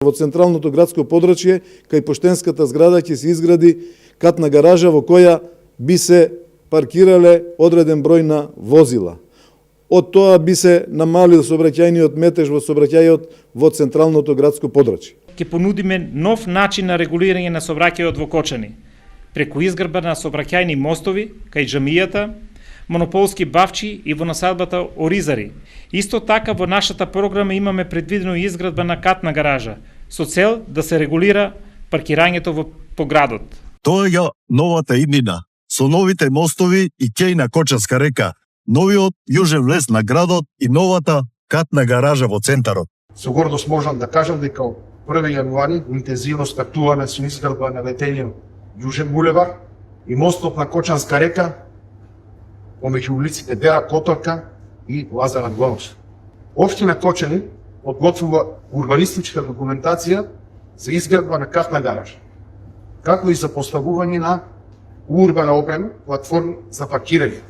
во централното градско подрачје, кај поштенската зграда ќе се изгради катна гаража во која би се паркирале одреден број на возила. Од тоа би се намалил сообраќајниот метеж во сообраќајот во централното градско подрачје. Ќе понудиме нов начин на регулирање на сообраќајот во Кочани, преку изградба на сообраќајни мостови кај џамијата, монополски бавчи и во насадбата Оризари. Исто така во нашата програма имаме предвидено изградба на катна гаража со цел да се регулира паркирањето по градот. Тоа новата иднина со новите мостови и ќеј на Кочанска река, новиот јужен влез на градот и новата катна гаража во центарот. Со гордост можам да кажам дека 1 јануари интензивно стартуваме со изградба на летениот Јужен булевар и мостот на Кочанска река помеѓу улиците Дера Которка и Лазар Ангонос. Општина Кочани подготвува урбанистичка документација за изградба на катна гаража, како и за поставување на урбана опрема, платформи за паркирање.